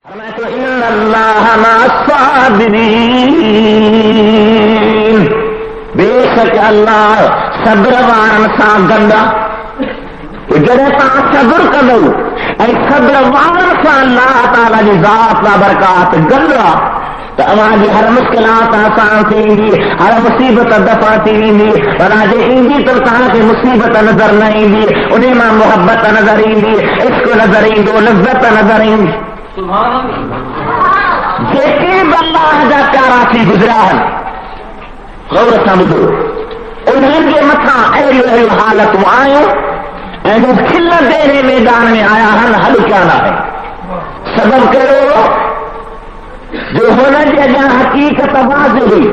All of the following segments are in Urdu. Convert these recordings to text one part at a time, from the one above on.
تو ان اللہ مع الصابرین، بے شک اللہ صبر وارن سا گندا جڑے تا صبر کرو اے صبر وارن سا اللہ تعالی دی ذات لا برکات گندا تو ہماری ہر مشکلات آسان تھی، ہر مصیبت دفع تھی، اور آج ایندی تو کہا کہ مصیبت نظر نہیں دی، انہیں ماں محبت نظر ایندی، عشق نظر ایندو، لذت نظر ایندی، جیسے اللہ جا پیارا تھی گزرا ہے غور سمجھو انہیں کے متھا اہل حالت آئے کھلن دینے میدان میں آیا ہے حل کیا نہ ہے سبب کرو جو ہونا جگہ حقیقت واضح ہوئی،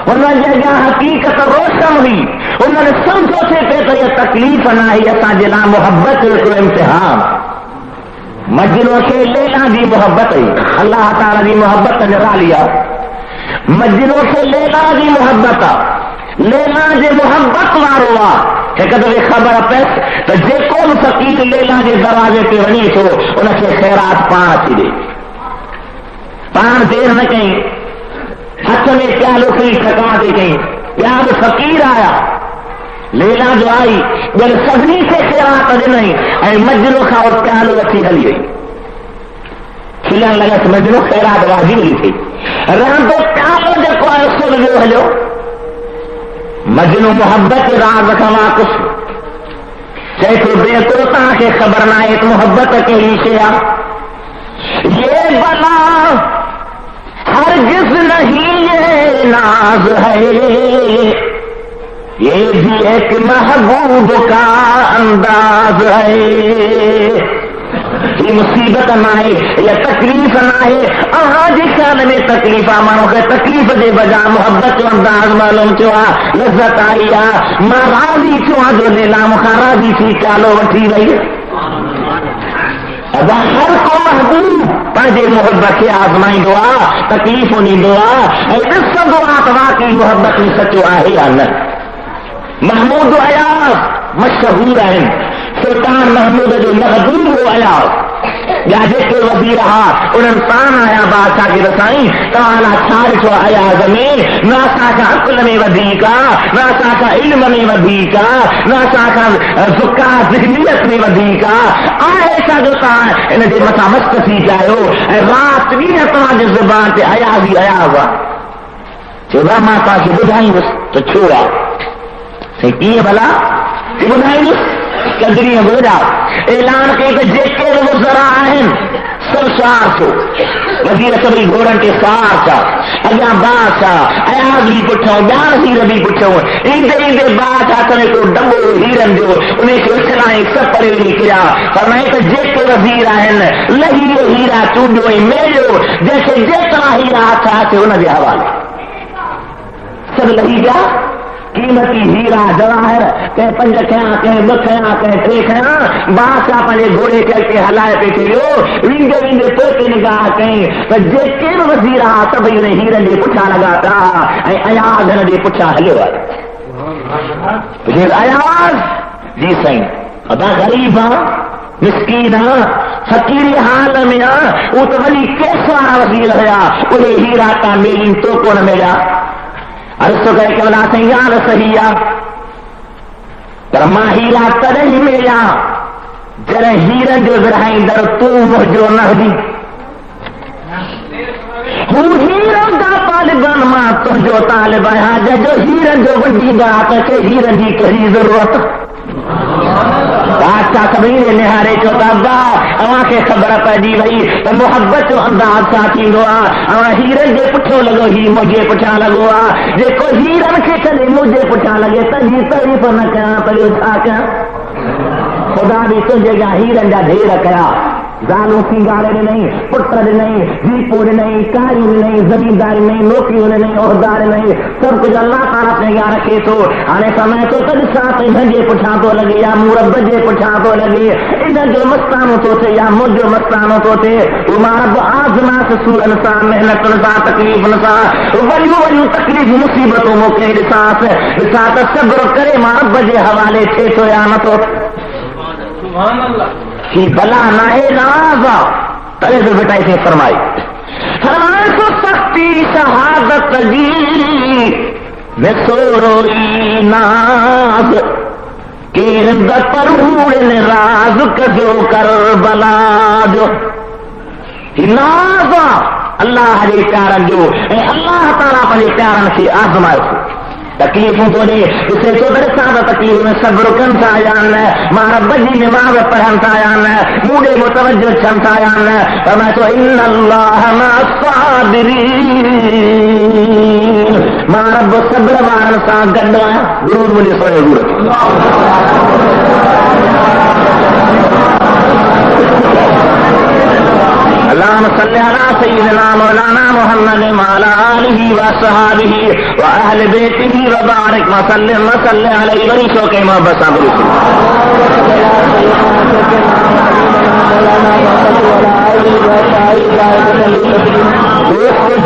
ہونا جگہ حقیقت روشن ہوئی، انہوں نے سمجھو سے پہ تو یہ تکلیف نہ ہی اصا جلا محبت کو امتحان مجنوں سے لینا دی محبت ہے، اللہ تعالی دی محبت نے را لیا، مجنوں سے لینا دی محبت لینا دی محبت واروا ایک دفعہ خبر پیس تو جے کون فقیر لینا دے دروازے پہ ونی تو ان کے خیرات پان اچھی دے پان دیر نہ کہیں ہاتھ میں پیالو کہیں ٹھکا دے کہیں پیال فقیر آیا لیلا جو آئی جب سبنی سے خیرات دے نہیں اے مجنو کا اور پیالو اچھی ہلی گئی کھلن لگا تو مجنو خیرات واجب لی تھی رہن تو پیالو جو کوئی سن جو ہلو مجنو محبت راز کما کچھ چاہے تو بے توتا کے خبر نہ ایک محبت کے ہی شیا یہ بلا ہرگز نہیں یہ ناز ہے یہ بھی ایک محبوب کا انداز ہے، یہ مصیبت نہ ہے یا تکلیف نہ ہے آج خیال میں تکلیف مانو کہ تکلیف دے بجا محبت و انداز معلوم چوا لذت آئی ماں راضی چوا جو لیلا مخا راضی تھی چالو وٹھی رہی ابا ہر کو محبوب پانچے محبت کے آزمائی دعا تکلیف ہونی دعا اس دعا واقعی محبت میں سچو ہے یا نہ محمود ایاز مشہور ہیں سلطان محمود جو محدود ہو ایاز یا جیسے وزیر رہا ان انسان آیا بادشاہ کی رسائی تعالیٰ چھارش و ایاز میں ناسا کا عقل میں ودی کا ناسا کا علم میں ودی کا ناسا کا زکا ذہنیت میں ودی کا ایسا جو تھا انہیں جو مسا مستفی چاہو رات بھی ہے تمہاری زبان سے ایاز ہی ایاز چھوڑا ماتا سے بدھائیں تو چھوڑا کی بلا بدھائیں قدری گزرا اعلان کے جیسے وہ ذرا ہیں سرشار کو وزیر سبھی گھوڑن کے سار کا اگا بادشاہ ایاز بھی پوچھو جان ہیر بھی پوچھو ایندے بادشاہ کرے تو ڈبو ہیرن جو انہیں کے اچھنا ایک سب پڑے نہیں کیا فرمائے کہ جیسے وزیر ہیں لہیرو ہیرا چوڈو میلو جیسے جیتنا ہیرا تھا کہ انہیں دے حوالے سب لہی گیا قیمتی ہیرا جواہر کہ پنج کھیاں کہ بکھیاں کہ ٹے کھیاں بادشاہ پنجے گھوڑے کے ہلائے پہ چلو وینڈے وینڈے پوتے نگاہ کہیں تو جیسے وزیر آ سب انہیں ہیرن دے پچھا لگا تا ایاز ہن دے پچھا ہلو پھر ایاز جی سائیں ابا غریب مسکین فقیری حال میں وہ تو ولی کیسا وزیر ہوا انہیں ہیرا کا میلی تو کون ملا ارسو کہے کہ بلا سیار صحیح پر ماں ہیرا ترے ہی ملا جرے ہیرن جو ذرائیں در تو جو نہ دی ہوں ہیرن دا طالبان ماں تو جو طالب ہے جو ہیرن جو وڈی بات ہے کہ ہیرن دی کری ضرورت بادشاہ کبھی نہارے چوتا با اواں کے خبر پہ دی بھائی تو محبت و انداز ساتھی ہوا اواں ہیرن جے پٹھو لگو ہی مجھے پٹھا لگو جے کو ہیرن کے چلے مجھے پٹھا لگے تجھی تعریف نہ کیا پڑھو تھا کیا خدا بھی تجھے گا ہیرن جا ڈھیر کیا زالوں سنگارے نے نہیں پتر نہیں جیپو نے نہیں کاری نے نہیں زمیندار نہیں نوکریوں نے نہیں عہدار نہیں سب کچھ اللہ تعالیٰ اپنے یہاں رکھے تو آنے سمے تو کد ساتھ بھنجے پٹھا تو لگے یا مربجے پٹھا تو لگے ادھر جو مستانوں تو تھے یا مجھ جو مستانوں تو تھے رب آزما سے سور انسان محنت انسان تکلیف انسان ولیو تکلیف مصیبتوں موقع رساس صبر کرے رب جے حوالے تھے تو یا نہ تو کی بلا نہ ہے ناز ارے تو بیٹا اسے فرمائی تو سختی شہادت جی میں سوروئی ناز کیرد پرور راز کجو کربلا جو ناز اللہ جی پیارن جو اللہ تعالیٰ پنجے پیارن سے آزمائے تکلیفوں کو دے اسے تو درسا تکلیف میں صبر کن تھا جان مارا بجی نماز پڑھن تھا جان مودے متوجہ چھن تھا جان فرمایا تو ان اللہ مع الصابرین مارا صبر وارن سا گڈا درود مجھے سونے ضرورت اللهم صل على سيدنا مولانا محمد وعلى آله وصحبه وأهل بيته وبارك وسلم وصل عليه ورسو کے محبت صاحب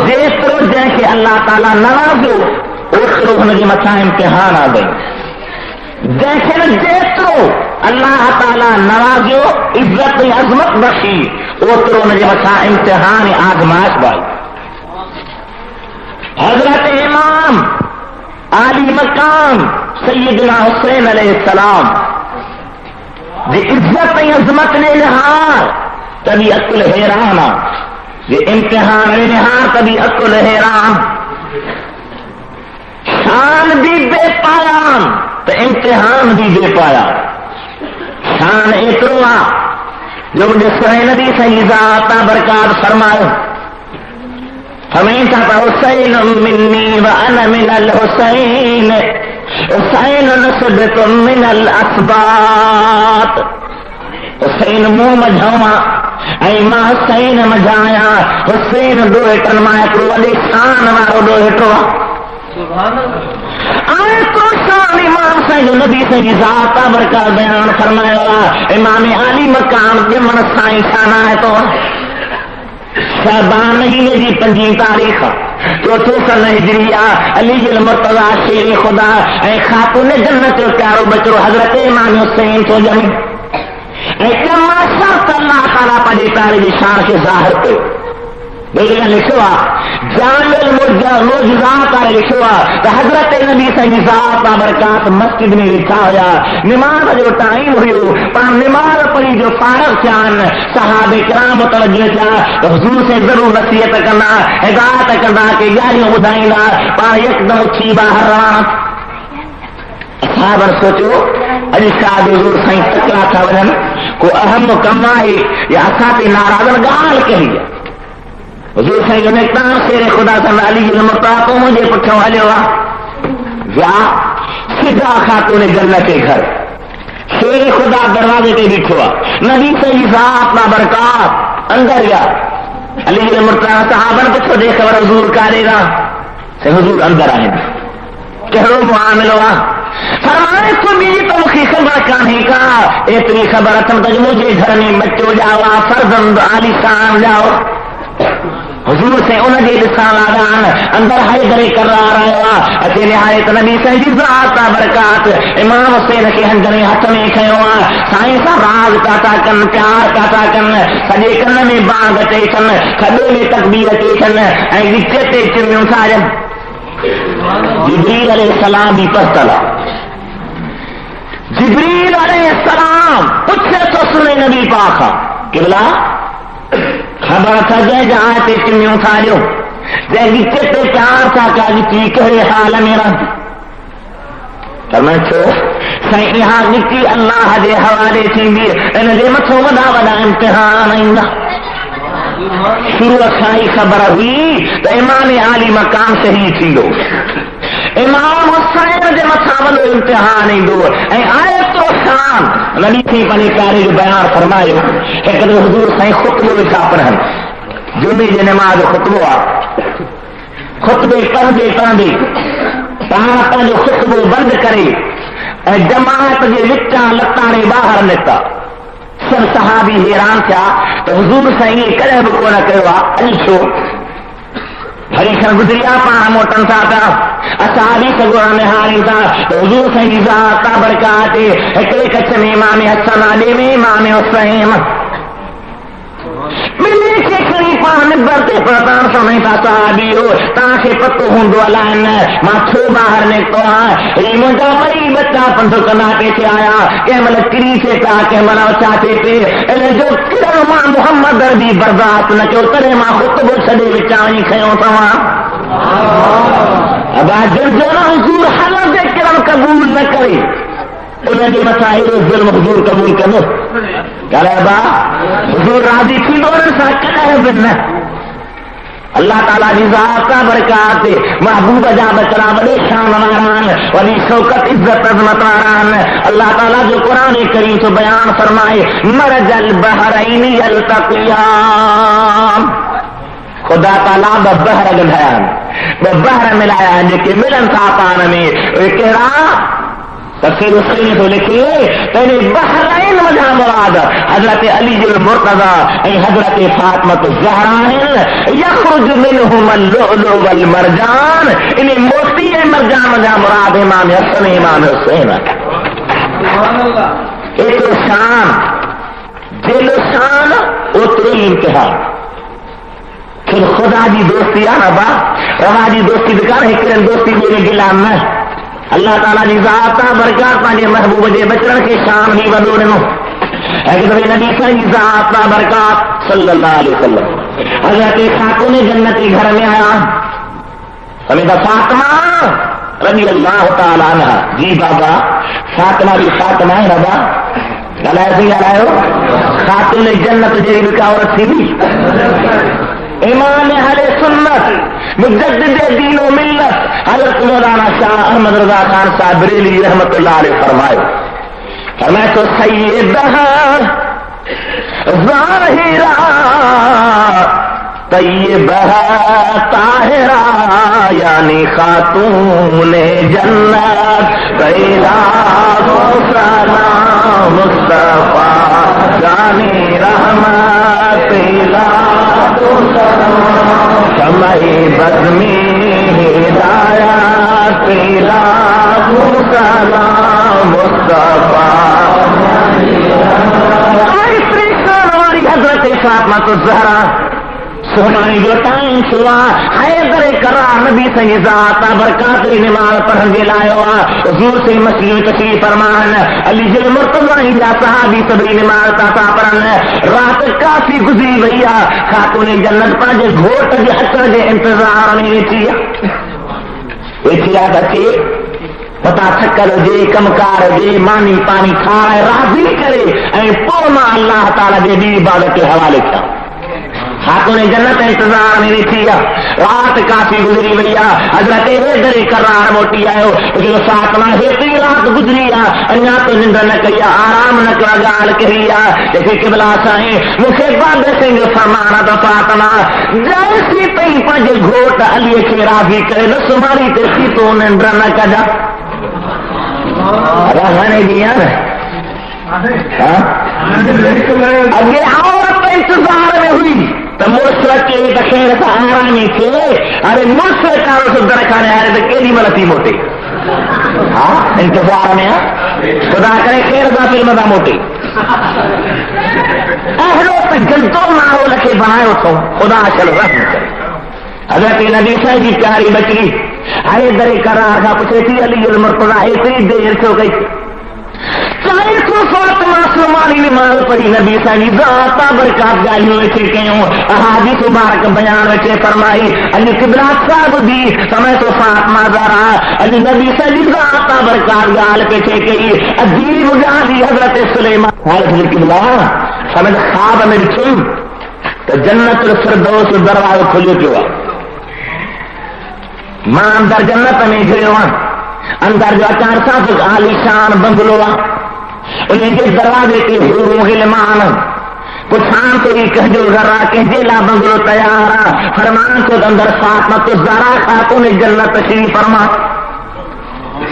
جس روز جائے کہ اللہ تعالیٰ ناراض ہو اس روز ان کی مچھا امتحان آ گئی دیکھیں جیترو اللہ تعالیٰ ناراض ہو عزت عظمت بخشی اوترو مجھے بچا امتحان آزمائش بائی حضرت امام عالی مقام سیدنا حسین علیہ السلام جی عزت عظمت نے نہار تبھی عقل حیران جی امتحان نے نہار تبھی عقل حیران شان بھی بے پایان تو امتحان بھی دے پایا شان اتروا جو مجھے سوئے نبی صحیح ذات برکات فرمائے ہمیشہ حسین منی وانا من الحسین حسین نسبت من الاسبات حسین منہ مجھوما اے ماں حسین مجھایا حسین دو ہٹن مایا کرو علی شان مارو دو ہٹوا آئے تو شان امام صاحب نبی سے ذات برکات بیان فرمایا امام علی مقام کے من سائیں شانہ ہے تو شعبان مہینے کی 5 تاریخ چوتھے سن ہجریہ علی المرتضیٰ شیر خدا اے خاتون جنت پیارو بچو حضرت امام حسین تو جمی اے کما شرط اللہ تعالیٰ پڑی پیارے کی شان کے ظاہر پہ لیکن لکھوا جامع المعجزات آئے لکھوا تو حضرت نبی صلی ذات برکات مسجد میں لکھا ہوا نماز جو ٹائم ہوئی پر نماز پڑھی جو فارغ چان صحابہ کرام متوجہ کیا تو حضور سے ضرور نصیحت کرنا ہدایت کرنا کہ گاڑیوں بدھائیں گا پر ایک دم اچھی باہر صحابہ سوچو علی شاہ حضور سائیں تکلا تھا ورن کو اہم کمائی یا اساتی ناراضن گال کہی گیا حضور صلی اللہ علیہ وسلم شیر خدا صلی اللہ علیہ وسلم تو مجھے پٹھوں والے ہوا یا سدھا خاتون جنت کے گھر شیر خدا دروازے کے بیٹھوا نبی صلی ذات برکات اندر گیا علی المرتضیٰ صحابہ پوچھو دیکھ خبر حضور کرے گا سے حضور اندر آئے گا کہو معامل ہوا فرمائے تو میری تو مخی خبر کہانی کا اتنی خبر تم تک مجھے گھر میں بچوں جاؤ فرزند علی شان جاؤ حضور سے انہیں جی لسان آدان اندر حیدری کرار آیا اچھے نہایت نبی صحیح ذات برکات امام حسین کے ہنجنے ہاتھ میں کھیوا سائیں سا راز کاتا کن پیار کاتا کن سجے کن میں بانگ تے کن کھڑے میں تکبیر تے کن اے وچے تے چمیوں سارے جبریل علیہ السلام بھی پستلا جبریل علیہ السلام پوچھے تو سنے نبی پاکا قبلہ خبر تھا جائے جہاں تے چمیوں ساریو جائے گچے تے چار تھا کیا گچی کہے حال میرا فرمائے چھو سائیں یہاں گچی اللہ دے حوالے تھی بھی ان دے مچھو ودا ودا امتحان آئندہ شروع سائی خبر ہوئی تو امام عالی مقام صحیح تھی دو امام حسین دے مطابق امتحان ہی دو اے آیت و شان نبی تھی پنی پیاری جو بیان فرمائے ایک دو حضور سائیں خطبہ لکھا پڑھن جمعے جے نماز خطبہ خطبے پڑھے پاپا جو خطبہ بند کرے جماعت جے لٹاں لتانے باہر نکتا سب صحابی حیران تھا تو حضور سائیں کرے بکو نہ کروا علی چھو ہریشن گزریا پانا موٹن تھا اصحابی سگوڑا میں ہاری تھا تو حضور سائیں ذات برکات ایکڑے کچھ میں امام حسن علی میں امام حسین ملی کے کری پان برتے پرتان سمیں تا صحابی ہو تاکہ پتو ہندو علائن ماتھو باہر نکتو ریمو جا مری بچہ پندو کنا پیچھے آیا کہ ملک کری سے تا کہ ملاو چاہتے پہ انہیں جو کرو ماں محمد دربی برداشت نہ کیوں کرے ماں خطبو چھڑے بچانی کھیوں سوا اب آج جو نا حضور حضر دے کرم قبول نہ کرے انہیں جو مسائل ظلم حضور قبول کرو کہہ رہے با حضور راضی تھی دورن سا کہہ ہے بنا اللہ تعالیٰ کی ذات کا برکات محبوب جا بچرا بڑے شان واران ولی شوکت عزت عظمت واران اللہ تعالیٰ جو قرآن کریم سے بیان فرمائے مرج البحرین یلتقیان خدا تعالیٰ ببہر گدھیان ببہر ملایا جے ملن ساپان میں کہڑا تفسیر حسین تو لکھیے پہلے بحرین وجہ مراد حضرت علی المرتضی حضرت فاطمۃ الزہرا یخرج منہم اللؤلؤ والمرجان انہیں موتی مرجان وجہ مراد امام حسن امام حسین ایک شان دل شان اتری امتحان پھر خدا دی دوستی آنا با روا دی دوستی دکھا رہے کرن دوستی میرے غلام میں اللہ تعالیٰ کی ذات برکات پانے محبوب جے بچرن کے شان ہی بدوڑ نو ایک دفعہ نبی صلی ذات برکات صلی اللہ علیہ وسلم حضرت خاتون جنت کے گھر میں آیا سمیدہ فاطمہ رضی اللہ تعالیٰ عنہ جی بابا فاطمہ بھی فاطمہ ہے بابا غلائے بھی غلائے ہو خاتون جنت جی بکا عورت تھی بھی امام اہل سنت مجدد دین و ملت حضرت مولانا شاہ احمد رضا خان صاحب بریلوی رحمت اللہ علیہ فرمائے تو سیدہ ظاہرہ طیبہ طاہرہ یعنی خاتون جنت پہلا سلام مصطفیٰ جانی رحمت پہلا سمائی بدمی ہدایات پہلا سلام مصطفیٰ حضرت فاطمۃ الزہرا سہمانی جو ٹائم سوا حیدر کرار نبی سے ذات برکات نماز پڑھن کے لائے ہوا حضور سے مسجد میں تشریف فرمان علی جل مرتضی یا صحابی صبری نماز تا پڑھن رات کافی گزری ویا خاتون جنت پاجے گھوٹ کے اثر کے انتظار میں ویچیا بچے پتا تھکل جے کمکار جے مانی پانی کھائے راضی کرے اے پورما اللہ تعالی دے دی عبادت کے حوالے کیا خاتون جنت انتظار میں تھی رات کافی گزری ویا حضرت حیدر کرار موٹی آئے جو فاطمہ ہیتی رات گزری انیا تو نندر نہ کیا آرام نہ کیا گال کہی جیسے قبلہ سائیں مجھے باب سنگھ فرمانا تو فاطمہ جیسی تئی پنج گھوٹ علی کے راضی کرے نہ سماری تیسی تو نندر نہ کجا رہنے دیا اگے عورت انتظار میں ہوئی تو مرسل کے خیر سے آرامی تھے ارے مرسل کاروں سے درکھانے آ رہے تو کیلی ملتی موٹی انتظار میں خدا کرے خیر دا فلم دا موٹی اہلو تک جلدوں ماہو لکھے بنائے اتھو خدا چل رحم کرے حضرت نبی صاحب کی پیاری بچی آئے در قرار کا پوچھے تھی علی المرتضی اتنی دیر سے ہو گئی 400 فاطمہ سلمانی نماز پڑھی نبی صلی ذات برکات جائی ہوئے تھے کہوں احادیث مبارک بیان ہوئے فرمائی علی قبلہ صاحب دی سمے تو فاطمہ زہرا علی نبی صلی ذات برکات گال پہ تھے کہی عجیب جانی حضرت سلیمان حضرت قبلہ سمے خواب میں چھو تو جنت الفردوس دروازہ کھلو کیوں ماں اندر جنت میں گھرے اندر جو 400 فٹ عالی شان بنگلو انہیں کے دروازے کے حوروں غلمان کچھ آن تو بھی کہجو ذرا کہجیلا بنگلو تیارا فرمان کو اندر فاطمۃ الزہرا خاتون جنت تشریف فرما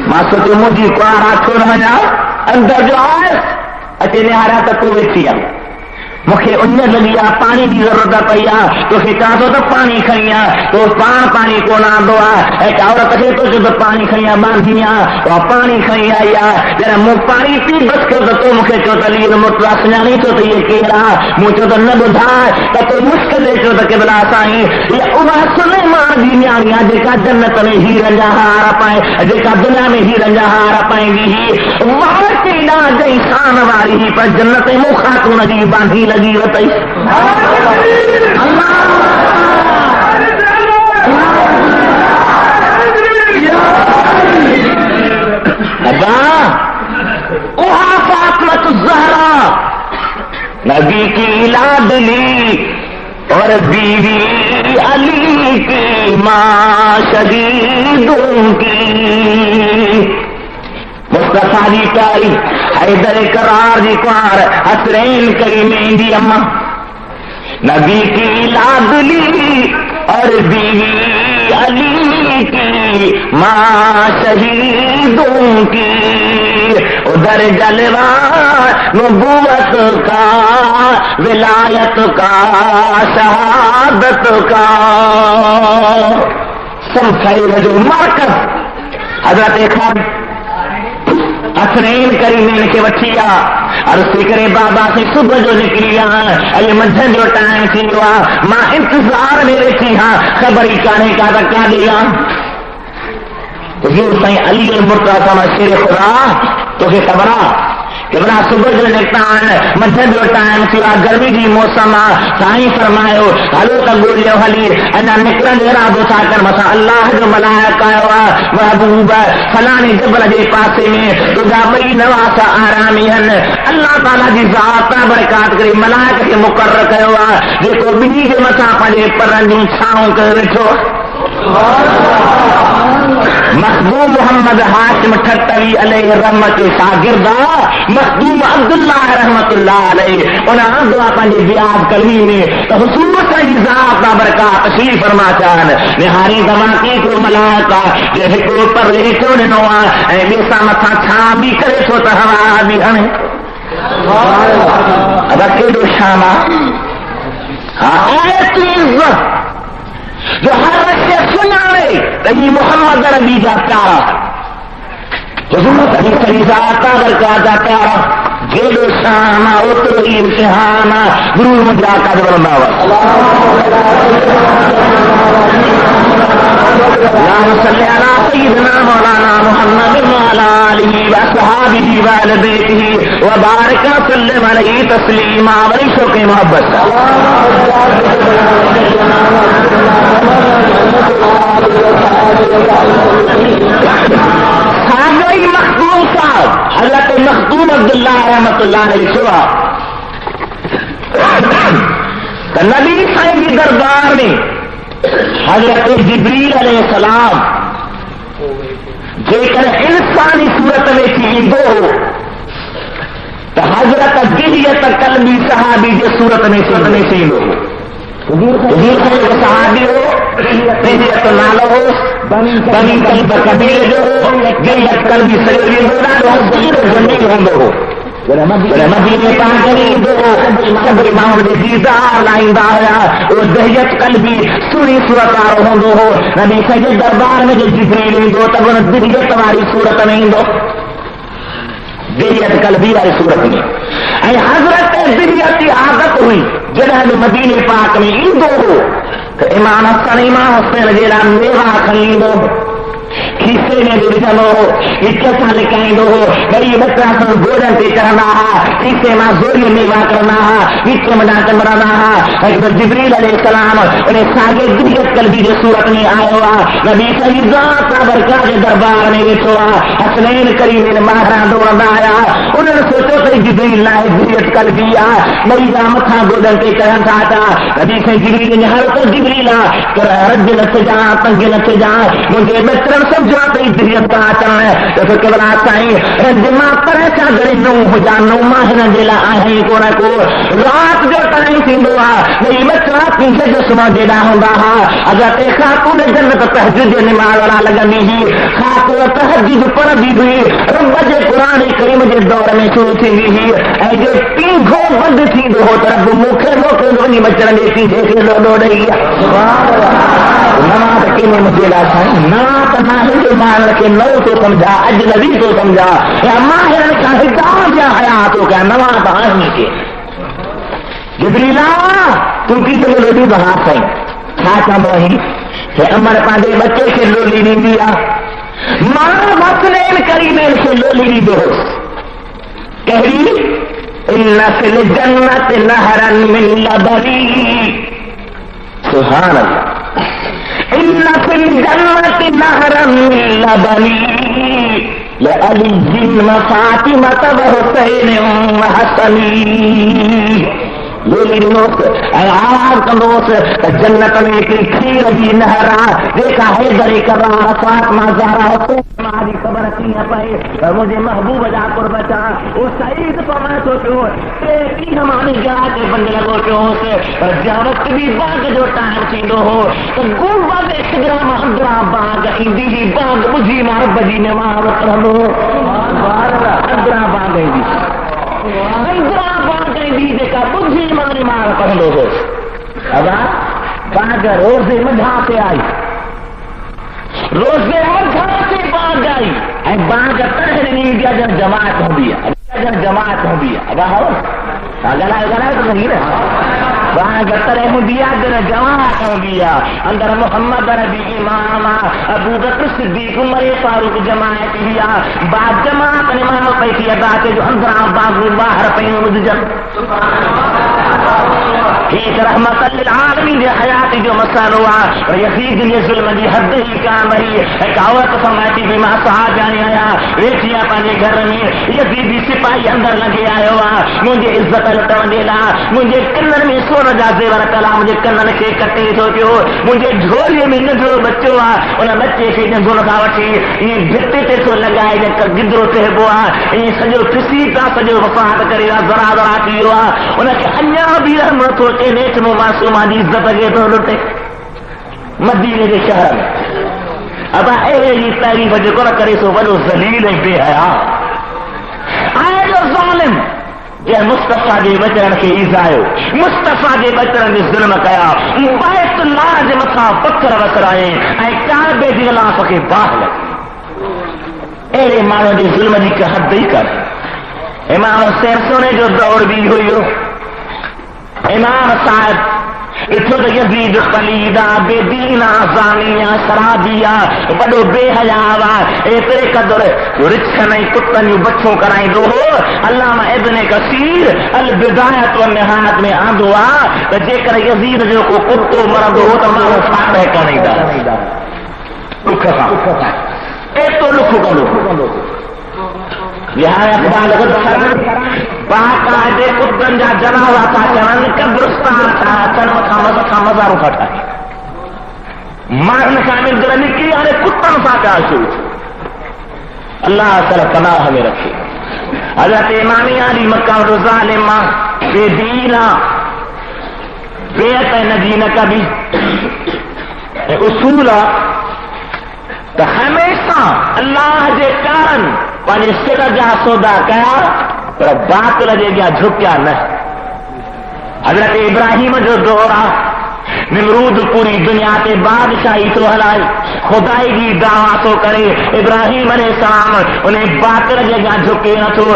ماسو تو مجھے کوارا چھوڑ جاؤ اندر جو آئے اچھے نہارا تک کو بیٹھیا مکھے انجر لگی آ پانی کی ضرورت پئی آ تو چاہو تو پانی کھئی آ تو پانی کو نہ دو ایک عورت کے تو پانی کھئی باندھی آ تو پانی کھئی آئی آ جرا منہ پانی پی بس کر تو مکھے چو تو لیے مطلع سنانی چو تو یہ کیڑا منہ چو تو نہ بدھا تو مشکل چو تو قبلہ سائیں یہ اما سلیمان دی نیاڑیاں جیکا جنت میں ہی رنجا ہارا پائے جیکا دنیا میں ہی رنجا ہارا پائیں گی وہاں کی نہ جئی شان والی ہی پر جنت میں خاتون جی باندھی لگی وتئی فاطمہ الزہرا نبی کی لاڈلی اور بیوی علی کی ماں شہیدوں کی مصطفیٰ دی پیاری حیدر قرار دی کوار حسرین کریمین دی اماں نبی کی لاڈلی اور بیوی علی کی ماں شہیدوں کی ادھر جلوہ نبوت کا ولایت کا شہادت کا سب خیر جو مرکز حضرت خان حسنین کریمین کے وٹھیا اور سکرے بابا سے صبح جو نکلیا یہ منجھن جو ٹائم تھی ہوا ماں انتظار میں رکھی ہاں خبری کانے کا دکا دیا تو یہ سائیں علی المرتضی شیر خدا تو کہ خبرہ صبح جو نکتا منجھن جو ٹائم تھی گرمی کی موسم سائیں فرمائے ہلو تا گولیو حلی انا نکرن ارادو تھا کر مسا اللہ جو ملائکہ ہوا محبوب فلانی جبل جے پاسے میں تجا بئی نواسا آرامی ہن اللہ تعالیٰ جی ذات برکات کری ملائکہ کے مقرر کہوا جے کو بنی کے مسا پڑے پرنجوں چھاؤں کر رکھو مخدوم محمد ہاشم ٹھٹوی علیہ رحمت شاگردہ مخدوم عبداللہ رحمت اللہ علیہ انہاں دعا پنجی بیاد کلمی میں تو حصوص ذات برکات تشریف فرما چاہن نہاری دماغی کو ملائکہ جیسے کو پر لیٹو ننوا اے بیسا متھا چھاں بھی کرے تو ہوا بھی ہمیں رکھے دو شامہ آیت عزت جو ہر رشتے سنانے تجی محمد نبی جا پیارا حضور تجی صحیح ذاتا برکاتا پیارا جیلو شانا اتروی امتحانا ضرور مجھا کا جبر ماوت اللہم صلی علی سیدنا مولانا محمد وعلا آلہ واصحابہ وآل بیتہ وبارک وسلم علیہ تسلیما ورشو کے محبت سامعی مخدوم صاحب حضرت مخدوم عبداللہ رحمت اللہ علیہ شوا نبی صاحب کی دربار میں حضرت جبریل علیہ السلام جے کر انسانی صورت میں تھی دو تو حضرت دلیت قلبی صحابی جو صورت میں سے لو صحابی ہو دلیت نالو ہو بنی قلب قبیل جو ہو دلیت قلبی سلیری ہو ہو مدینے پاکری دو صبر محمد دیدار لائندہ ہے وہ دہیت قلبی سوری صورت آرہ ہوں دو ہو نبی سجد دربار میں جو جبریل دو تب انہوں دلیت تمہاری صورت میں دو دلیت قلبی والی صورت میں اے حضرت دلیت کی عادت ہوئی جنہاں مدینے پاک میں ان دو ہو کہ امام حسن امام حسین جیلا میوہ کھنی دو کھیسے میں جو لکھنو اچھا لکھائیں دو بڑی بچہ سن گوڑن تے کرنا کھیسے میں زوری میوہ کرنا وچے منا کمرانا حضرت جبریل علیہ السلام انہیں ساگے دلیت قلبی جو صورت میں آئے ہوا نبی صلی ذات برکات دربار میں بیٹھوا حسنین کریم نے مہران دورن آیا انہوں نے سوچو کہ جبریل نہ دلیت قلبی میری متھا گوڑن تے کرن تھا نبی صلی جبریل نے ہر تو جبریل رج نہ جا تنگ نہ جا مجھے بچرن سمجھا تو ادریت کا چلنا ہے تو پھر کبلا سائیں جمع کرے چا گڑی نو ہو جا نو ماہن جلا آہیں کو نہ کو رات جو ٹائم تھیندو ہے میری بچہ پیچھے جو سما جیڑا ہوندا ہے اگر تے خاتون جنت تہجد دی نماز والا لگندی ہی خاتون تہجد پر بھی رب جے قرآن کریم جے دور میں شروع تھی ہی اے جو پیگھو بند تھی دو طرف موکھے موکھے نہیں بچن دے پیچھے سے لو رہی ہے سبحان اللہ نماز کی میں مجھے لاتا ہے نماز ماہر کے مان کے نو تو سمجھا اجنبی تو سمجھا یا ماہر کا ہدایت یا حیات ہو گیا نماز آہی کے جبریلا تم کی تو لولی بہار سائیں کھاتا موہی کہ امر پاندے بچے کے لولی نہیں دیا ماں بسنین کریمین سے لولی نہیں دو کہی ان فی الجنت نہرا من لبنی سبحان اللہ ان فی الجنت نہرا من لبنی لعلی وفاطمة وحسین وحسنی لولی نوس آواز کا نوس جنت میں ایک کھیر بھی نہرا دیکھا ہے بڑے کرا فاطمہ زہرا حسین ہماری خبر کی ہے پائے مجھے محبوب جا کر بچا وہ سعید پر میں سوچوں تیری ہماری جہاں کے بندے لگو کیوں سے اور جاوت بھی باغ جو ٹائم چیندو ہو تو گول باغ سگرام اندرا باغ ہندی ہی باغ مجھے مار بجی نے مار کرلو اندرا باغ ہندی اندرا باغ ہندی دیکھا مجھے ماری مار کرلو ہو اب باغ روزے مجھا سے آئی روزے اور گھر سے باغ آئی باغ تہر نہیں دیا جب جماعت ہو دیا جب جماعت ہو دیا اب گلا تو نہیں رہا باغ ترے ہو دیا جب جماعت ہو دیا اندر محمد ربی امام ابو بکر صدیق عمر فاروق جماعت دیا بعد جماعت نماز پہ ادا کے جو اندر باغ باہر پہ مجھل ایک رحمت للعالمین دی حیات جو مسئلہ ہوا یزید نے ظلم دی حد ہی کام رہی ایک عورت فرماتی بھی ماں صاحب جانے آیا ویچیا پانے گھر میں یزیدی سپاہی اندر لگے آئے ہوا مجھے عزت لٹن دیلا مجھے کنن میں سونا جا زیور کلا مجھے کنن کے کٹے تو پیو مجھے جھولی میں نظر بچوں ان بچے کے جن کا وٹھی یہ بھتے تے تو لگائے جن گدرو تے بوا یہ سجو کسی کا سجو وفات کرے ذرا ذرا کی ہوا ان کے انیا بھی رحمت ہوتے نیٹ میں معصومان دی عزت کے تو لٹے مدینے کے شہر میں اب یہ تعریف جو کرے سو بڑو ذلیل بے حیا آئے جو ظالم یہ مصطفیٰ کے بچرن کے ایزایو مصطفیٰ کے بچرن کے ظلم کیا بیت اللہ کے متھا پتھر وسرائے اے کعبے دی غلاف کے باہ لگے اے مانو دی ظلم دی کا حد ہی کر امام حسین سونے جو دور بھی ہوئی ہو امام صاحب اتو تو یزید خلیدہ بے دینا زانیہ شرابیہ بڑو بے حیاوا ایترے قدر رچھنائی کتنی بچوں کرائیں دو ہو علامہ ابن کثیر البدایت و نہایت میں آندوا تو جے کر یزید جو کو کتو مرد ہو تو مارو فاتح کرنے دا لکھا اے تو لکھو کا لکھو یہاں اقبال غد باقاعدے کتن جا جنازہ تھا چنن قبرستان تھا چن کا مزار اٹھا مارن شامل گرنے کی یعنی کتن سا کا شروع اللہ تعالی پناہ ہمیں رکھے حضرت امام علی مکہ ظالمہ بے دینا بیعت ندینہ کا بھی اصول تو ہمیشہ اللہ جے کارن پانی سر جا سودا کیا پر باطل جے گیا جھکیا نہ حضرت ابراہیم جو دورہ نمرود پوری دنیا کے بادشاہی تو ہلائی خدائی کی دعویٰ تو کرے ابراہیم علیہ السلام انہیں باطل جگہ جھکے نہ تو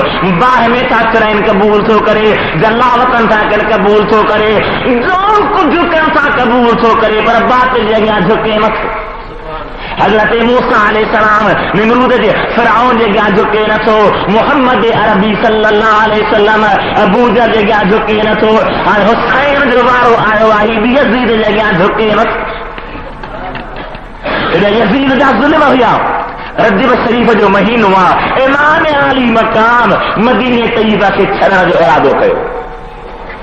باہ میں تھا چرائن قبول تو کرے جلاوطن تھا کر قبول تو کرے جو کچھ جھکا تھا قبول تو کرے پر باطل جگہ جھکے مت حضرت موسیٰ علیہ السلام نمرود جے فرعون جے گیا جھکے نہ تو محمد عربی صلی اللہ علیہ وسلم ابو جہل جے گیا جھکے نہ تو حسین جو وارو آئے آئی بھی یزید جے گیا جھکے نہ یزید جا ظلم ہوا رجب شریف جو مہین ہوا امام علی مقام مدینہ طیبہ کے چھڑا جو ارادو کہو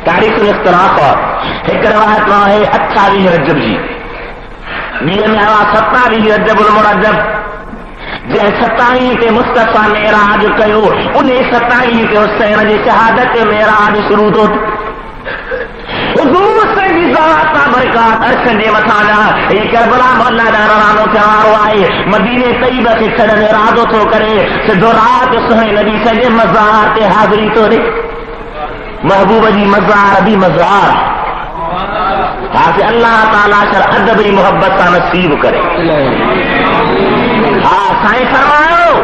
تاریخ الاختلاف ایک روایت وہاں ہے 28 رجب جی میرے میں آواز 27 رجب المرجب جن 27 تے مصطفیٰ معراج کیو انہیں 27 تے حسین جی شہادت معراج شروع تو حضور سے بھی ذات برکات عرش دے متھانا یہ کربلا مولا دارانو چارو آئے مدینے طیبہ سے چڑھن ارادو تو کرے سدھو رات سونے نبی سے مزار تے حاضری تو دے محبوب جی مزار بھی مزار تاکہ اللہ تعالیٰ شر ادب محبت کا نصیب کرے. ہاں سائیں فرماؤ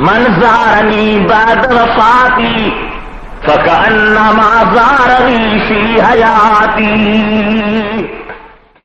من زارنی بعد وفاتی فکأنما زارنی فی حیاتی.